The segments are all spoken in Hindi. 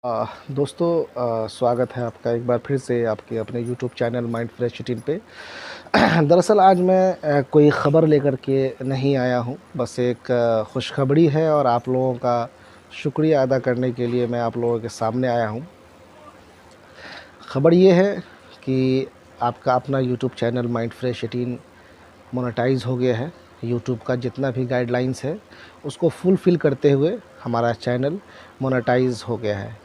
दोस्तों, स्वागत है आपका एक बार फिर से आपके अपने YouTube channel mind fresh routine पे। दरअसल आज मैं कोई ख़बर लेकर के नहीं आया हूँ, बस एक खुशखबरी है और आप लोगों का शुक्रिया अदा करने के लिए मैं आप लोगों के सामने आया हूँ। ख़बर ये है कि आपका अपना YouTube channel mind fresh routine monetize हो गया है। यूट्यूब का जितना भी गाइडलाइंस है उसको फुलफ़िल करते हुए हमारा चैनल मोनेटाइज़ हो गया है।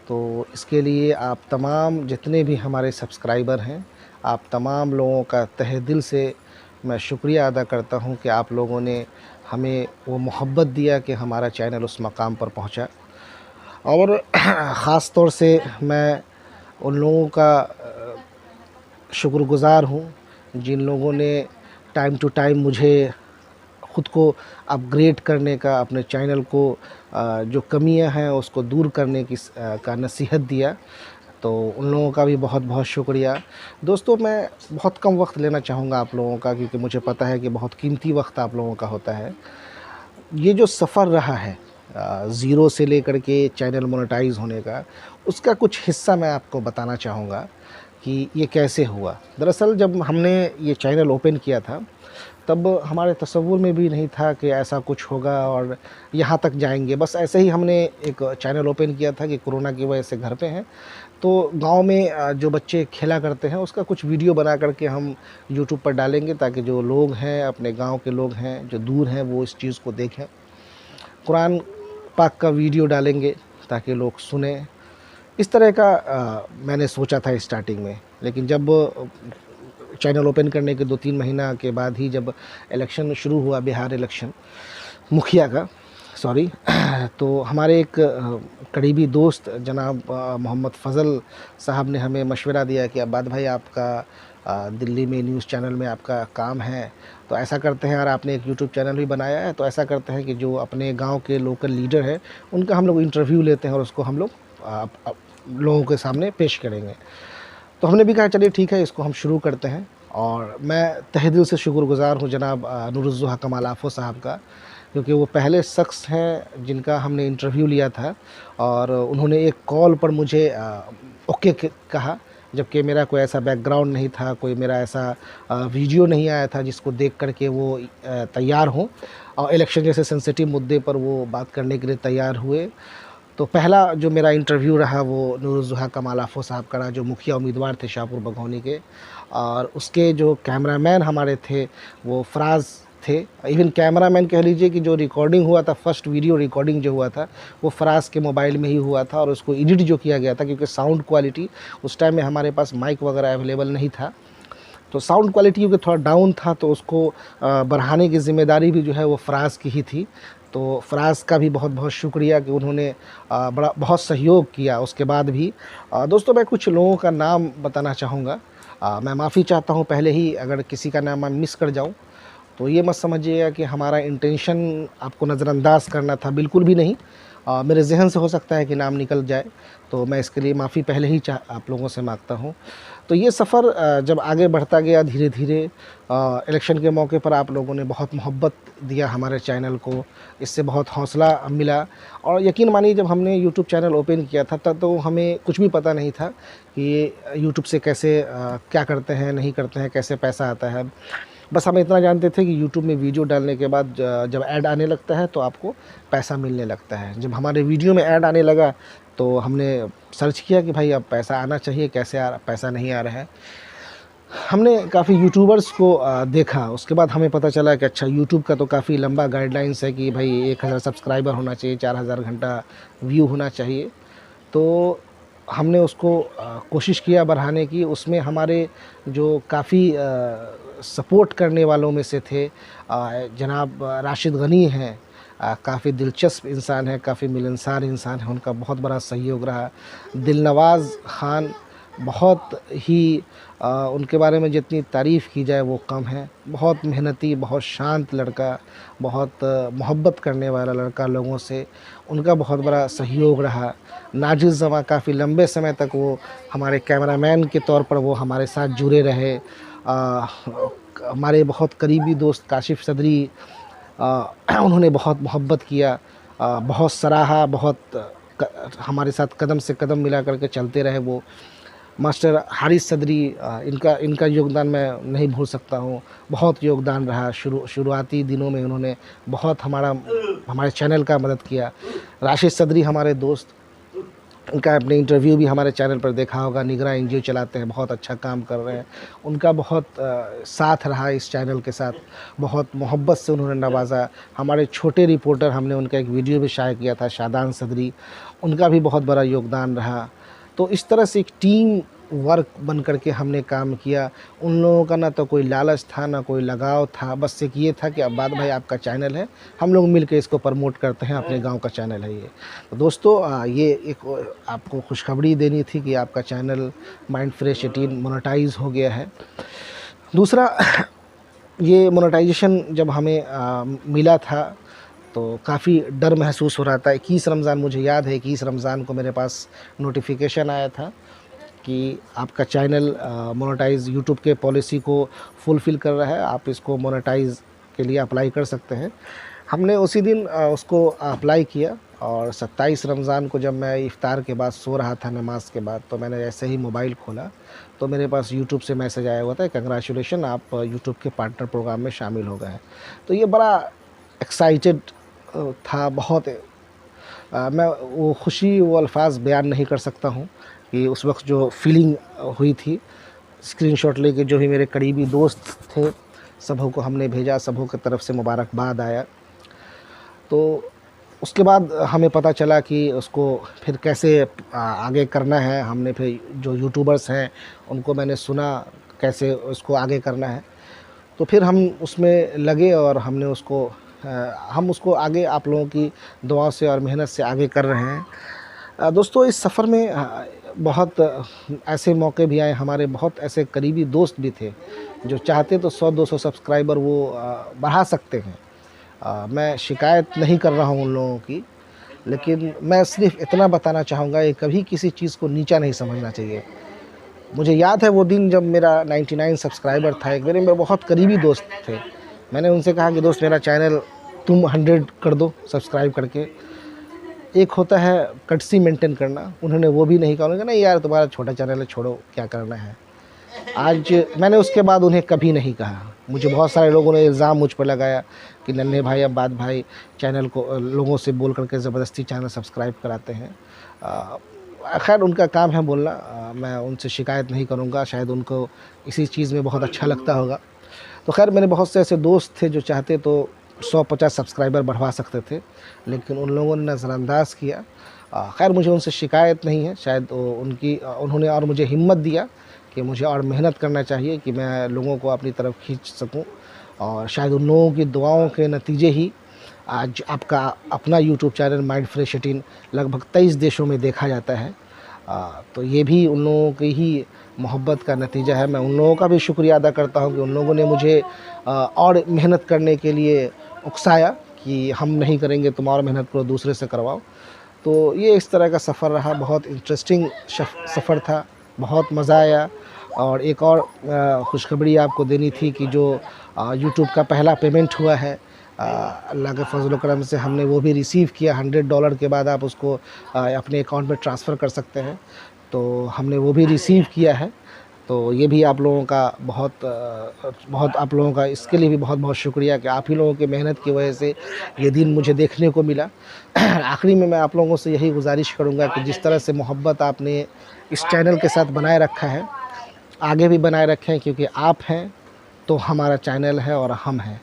तो इसके लिए आप तमाम जितने भी हमारे सब्सक्राइबर हैं, आप तमाम लोगों का तहे दिल से मैं शुक्रिया अदा करता हूं कि आप लोगों ने हमें वो मोहब्बत दिया कि हमारा चैनल उस मकाम पर पहुंचा। और ख़ास तौर से मैं उन लोगों का शुक्रगुज़ार हूं जिन लोगों ने टाइम टू टाइम मुझे ख़ुद को अपग्रेड करने का, अपने चैनल को जो कमियां हैं उसको दूर करने की का नसीहत दिया। तो उन लोगों का भी बहुत बहुत शुक्रिया। दोस्तों, मैं बहुत कम वक्त लेना चाहूँगा आप लोगों का, क्योंकि मुझे पता है कि बहुत कीमती वक्त आप लोगों का होता है। ये जो सफ़र रहा है ज़ीरो से लेकर के चैनल मोनेटाइज़ होने का, उसका कुछ हिस्सा मैं आपको बताना चाहूँगा कि ये कैसे हुआ। दरअसल जब हमने ये चैनल ओपन किया था, तब हमारे तसव्वुर में भी नहीं था कि ऐसा कुछ होगा और यहाँ तक जाएँगे। बस ऐसे ही हमने एक चैनल ओपन किया था कि कोरोना की वजह से घर पे हैं, तो गाँव में जो बच्चे खेला करते हैं उसका कुछ वीडियो बना कर के हम यूट्यूब पर डालेंगे, ताकि जो लोग हैं, अपने गाँव के लोग हैं जो दूर हैं, वो इस चीज़ को देखें। कुरान पाक का वीडियो डालेंगे ताकि लोग सुनें। इस तरह का मैंने सोचा था स्टार्टिंग में। लेकिन जब चैनल ओपन करने के 2-3 महीना के बाद ही जब इलेक्शन शुरू हुआ, बिहार इलेक्शन मुखिया का, सॉरी, तो हमारे एक करीबी दोस्त जनाब मोहम्मद फ़ज़ल साहब ने हमें मशवरा दिया कि अब्बास भाई, आपका दिल्ली में न्यूज़ चैनल में आपका काम है, तो ऐसा करते हैं, और आपने एक यूट्यूब चैनल भी बनाया है, तो ऐसा करते हैं कि जो अपने गांव के लोकल लीडर हैं उनका हम लोग इंटरव्यू लेते हैं और उसको हम लोग लोगों के सामने पेश करेंगे। तो हमने भी कहा चलिए ठीक है, इसको हम शुरू करते हैं। और मैं तहे दिल से शुक्रगुज़ार हूँ जनाब नूरुज़्ज़ोहा कमाल आफ़ो साहब का, क्योंकि वो पहले शख्स हैं जिनका हमने इंटरव्यू लिया था और उन्होंने एक कॉल पर मुझे ओके कहा, जबकि मेरा कोई ऐसा बैकग्राउंड नहीं था, कोई मेरा ऐसा वीडियो नहीं आया था जिसको देख कर के वो तैयार हों और इलेक्शन जैसे सेंसिटिव मुद्दे पर वो बात करने के लिए तैयार हुए। तो पहला जो मेरा इंटरव्यू रहा वो नूरुज़्ज़ोहा कमाल आफ़ो साहब का रहा, जो मुखिया उम्मीदवार थे शाहपुर बघौनी के। और उसके जो कैमरामैन हमारे थे वो फ़राज़ थे। इवन कैमरामैन कह लीजिए कि जो रिकॉर्डिंग हुआ था, फर्स्ट वीडियो रिकॉर्डिंग जो हुआ था वो फ़राज़ के मोबाइल में ही हुआ था, और उसको एडिट जो किया गया था, क्योंकि साउंड क्वालिटी उस टाइम में हमारे पास माइक वगैरह अवेलेबल नहीं था, तो साउंड क्वालिटी क्योंकि थोड़ा डाउन था, तो उसको बढ़ाने की ज़िम्मेदारी भी जो है वो फ़राज़ की ही थी। तो फ़राज़ का भी बहुत बहुत शुक्रिया कि उन्होंने बड़ा बहुत सहयोग किया उसके बाद भी। दोस्तों, मैं कुछ लोगों का नाम बताना चाहूँगा। मैं माफ़ी चाहता हूँ पहले ही अगर किसी का नाम मैं मिस कर जाऊँ, तो ये मत समझिएगा कि हमारा इंटेंशन आपको नज़रअंदाज करना था, बिल्कुल भी नहीं। मेरे ज़हन से हो सकता है कि नाम निकल जाए, तो मैं इसके लिए माफ़ी पहले ही आप लोगों से मांगता हूँ। तो ये सफ़र जब आगे बढ़ता गया धीरे-धीरे, इलेक्शन के मौके पर आप लोगों ने बहुत मोहब्बत दिया हमारे चैनल को, इससे बहुत हौसला मिला। और यकीन मानिए, जब हमने यूट्यूब चैनल ओपन किया था तब तो हमें कुछ भी पता नहीं था कि ये यूट्यूब से कैसे क्या करते हैं, नहीं करते हैं, कैसे पैसा आता है। बस हम इतना जानते थे कि यूट्यूब में वीडियो डालने के बाद जब ऐड आने लगता है तो आपको पैसा मिलने लगता है। जब हमारे वीडियो में ऐड आने लगा तो हमने सर्च किया कि भाई अब पैसा आना चाहिए, कैसे पैसा नहीं आ रहा है। हमने काफ़ी यूट्यूबर्स को देखा, उसके बाद हमें पता चला कि अच्छा, यूट्यूब का तो काफ़ी लंबा गाइडलाइंस है कि भाई 1000 सब्सक्राइबर होना चाहिए, 4000 घंटा व्यू होना चाहिए। तो हमने उसको कोशिश किया बढ़ाने की। उसमें हमारे जो काफ़ी सपोर्ट करने वालों में से थे जनाब राशिद गनी हैं, काफ़ी दिलचस्प इंसान है, काफ़ी मिलनसार इंसान है, उनका बहुत बड़ा सहयोग रहा। दिलनवाज़ ख़ान, बहुत ही उनके बारे में जितनी तारीफ़ की जाए वो कम है। बहुत मेहनती, बहुत शांत लड़का, बहुत मोहब्बत करने वाला लड़का लोगों से, उनका बहुत बड़ा सहयोग रहा। नाजिज़ ज़मा काफ़ी लंबे समय तक वो हमारे कैमरामैन के तौर पर वो हमारे साथ जुड़े रहे। हमारे बहुत करीबी दोस्त काशिफ़ सदरी, उन्होंने बहुत मोहब्बत किया, बहुत सराहा, बहुत हमारे साथ कदम से कदम मिला करके चलते रहे वो। मास्टर हारिस सदरी, इनका इनका योगदान मैं नहीं भूल सकता हूँ। बहुत योगदान रहा, शुरुआती दिनों में उन्होंने बहुत हमारे चैनल का मदद किया। राशिद सदरी हमारे दोस्त, उनका आपने इंटरव्यू भी हमारे चैनल पर देखा होगा। निगरान एनजीओ चलाते हैं, बहुत अच्छा काम कर रहे हैं। उनका बहुत साथ रहा इस चैनल के साथ, बहुत मोहब्बत से उन्होंने नवाजा। हमारे छोटे रिपोर्टर, हमने उनका एक वीडियो भी शाया किया था, शादान सदरी, उनका भी बहुत बड़ा योगदान रहा। तो इस तरह से एक टीम वर्क बन कर के हमने काम किया। उन लोगों का ना तो कोई लालच था, ना कोई लगाव था, बस एक ये था कि अब्बास भाई आपका चैनल है, हम लोग मिल के इसको प्रमोट करते हैं, अपने गांव का चैनल है ये। तो दोस्तों ये एक आपको खुशखबरी देनी थी कि आपका चैनल माइंड फ्रेश 18 मोनेटाइज हो गया है। दूसरा, ये मोनेटाइजेशन जब हमें मिला था तो काफ़ी डर महसूस हो रहा था। 21 रमज़ान, मुझे याद है 21 रमज़ान को मेरे पास नोटिफिकेशन आया था कि आपका चैनल मोनेटाइज़ यूट्यूब के पॉलिसी को फुलफ़िल कर रहा है, आप इसको मोनेटाइज़ के लिए अप्लाई कर सकते हैं। हमने उसी दिन उसको अप्लाई किया और 27 रमज़ान को जब मैं इफ़्तार के बाद सो रहा था नमाज के बाद, तो मैंने ऐसे ही मोबाइल खोला तो मेरे पास यूट्यूब से मैसेज आया हुआ था, कंग्रेचुलेशन, आप यूट्यूब के पार्टनर प्रोग्राम में शामिल हो गए हैं। तो ये बड़ा एक्साइटेड था बहुत। मैं वो खुशी, वो अल्फाज़ बयान नहीं कर सकता हूँ कि उस वक्त जो फीलिंग हुई थी। स्क्रीनशॉट लेके जो भी मेरे करीबी दोस्त थे सबों को हमने भेजा, सबों की तरफ से मुबारकबाद आया। तो उसके बाद हमें पता चला कि उसको फिर कैसे आगे करना है। हमने फिर जो यूट्यूबर्स हैं उनको मैंने सुना कैसे उसको आगे करना है, तो फिर हम उसमें लगे और हमने उसको हम उसको आगे आप लोगों की दुआओं से और मेहनत से आगे कर रहे हैं। दोस्तों इस सफ़र में बहुत ऐसे मौके भी आए, हमारे बहुत ऐसे करीबी दोस्त भी थे जो चाहते तो 100-200 सब्सक्राइबर वो बढ़ा सकते हैं। मैं शिकायत नहीं कर रहा हूँ उन लोगों की, लेकिन मैं सिर्फ इतना बताना चाहूँगा कि कभी किसी चीज़ को नीचा नहीं समझना चाहिए। मुझे याद है वो दिन जब मेरा 99 सब्सक्राइबर था, एक मेरे बहुत करीबी दोस्त थे। मैंने उनसे कहा कि दोस्त मेरा चैनल तुम 100 कर दो सब्सक्राइब करके। एक होता है कर्टसी मेंटेन करना, उन्होंने वो भी नहीं कहा। उन्होंने कहा नहीं यार तुम्हारा छोटा चैनल है, छोड़ो क्या करना है। आज मैंने उसके बाद उन्हें कभी नहीं कहा। मुझे बहुत सारे लोगों ने इल्ज़ाम मुझ पर लगाया कि नन्हे भाई, अब्बास भाई चैनल को लोगों से बोल करके ज़बरदस्ती चैनल सब्सक्राइब कराते हैं। खैर उनका काम है बोलना, मैं उनसे शिकायत नहीं करूँगा, शायद उनको इसी चीज़ में बहुत अच्छा लगता होगा। तो खैर मेरे बहुत से ऐसे दोस्त थे जो चाहते तो 100-50 सब्सक्राइबर बढ़वा सकते थे, लेकिन उन लोगों ने नज़रअंदाज किया। खैर मुझे उनसे शिकायत नहीं है, शायद उन्होंने और मुझे हिम्मत दिया कि मुझे और मेहनत करना चाहिए कि मैं लोगों को अपनी तरफ खींच सकूं, और शायद उन लोगों की दुआओं के नतीजे ही आज आपका अपना यूट्यूब चैनल माइंड फ्रेश 18 लगभग 23 देशों में देखा जाता है। तो ये भी उन लोगों की ही मोहब्बत का नतीजा है। मैं उन लोगों का भी शुक्रिया अदा करता हूँ कि उन लोगों ने मुझे और मेहनत करने के लिए उकसाया कि हम नहीं करेंगे, तुम और मेहनत करो, दूसरे से करवाओ। तो ये इस तरह का सफ़र रहा, बहुत इंटरेस्टिंग सफ़र था, बहुत मज़ा आया। और एक और खुशखबरी आपको देनी थी कि जो यूट्यूब का पहला पेमेंट हुआ है, अल्लाह के फजल करम से हमने वो भी रिसीव किया। $100 के बाद आप उसको अपने अकाउंट में ट्रांसफ़र कर सकते हैं, तो हमने वो भी रिसीव किया है। तो ये भी आप लोगों का बहुत आप लोगों का इसके लिए भी बहुत बहुत शुक्रिया कि आप ही लोगों की मेहनत की वजह से ये दिन मुझे देखने को मिला। आखिरी में मैं आप लोगों से यही गुजारिश करूँगा कि जिस तरह से मोहब्बत आपने इस चैनल के साथ बनाए रखा है, आगे भी बनाए रखें, क्योंकि आप हैं तो हमारा चैनल है और हम हैं।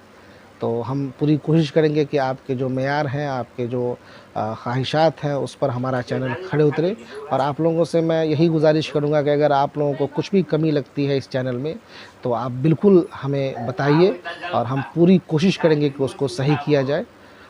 तो हम पूरी कोशिश करेंगे कि आपके जो मेयार हैं, आपके जो ख्वाहिशात हैं, उस पर हमारा चैनल खड़े उतरे। और आप लोगों से मैं यही गुजारिश करूंगा कि अगर आप लोगों को कुछ भी कमी लगती है इस चैनल में, तो आप बिल्कुल हमें बताइए और हम पूरी कोशिश करेंगे कि उसको सही किया जाए।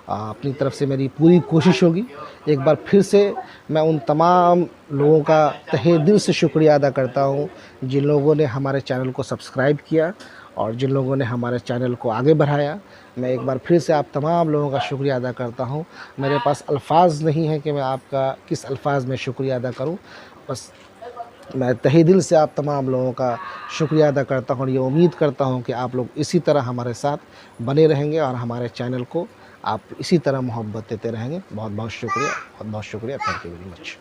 अपनी तरफ से मेरी पूरी कोशिश होगी। एक बार फिर से मैं उन तमाम लोगों का तहे दिल से शुक्रिया अदा करता हूँ जिन लोगों ने हमारे चैनल को सब्सक्राइब किया और जिन लोगों ने हमारे चैनल को आगे बढ़ाया। मैं एक बार फिर से आप तमाम लोगों का शुक्रिया अदा करता हूँ। मेरे पास अल्फाज नहीं है कि मैं आपका किस अल्फाज में शुक्रिया अदा करूँ। बस मैं तहे दिल से आप तमाम लोगों का शुक्रिया अदा करता हूँ और ये उम्मीद करता हूँ कि आप लोग इसी तरह हमारे साथ बने रहेंगे और हमारे चैनल को आप इसी तरह मोहब्बत देते रहेंगे। बहुत बहुत शुक्रिया, बहुत बहुत शुक्रिया। Thank you very much.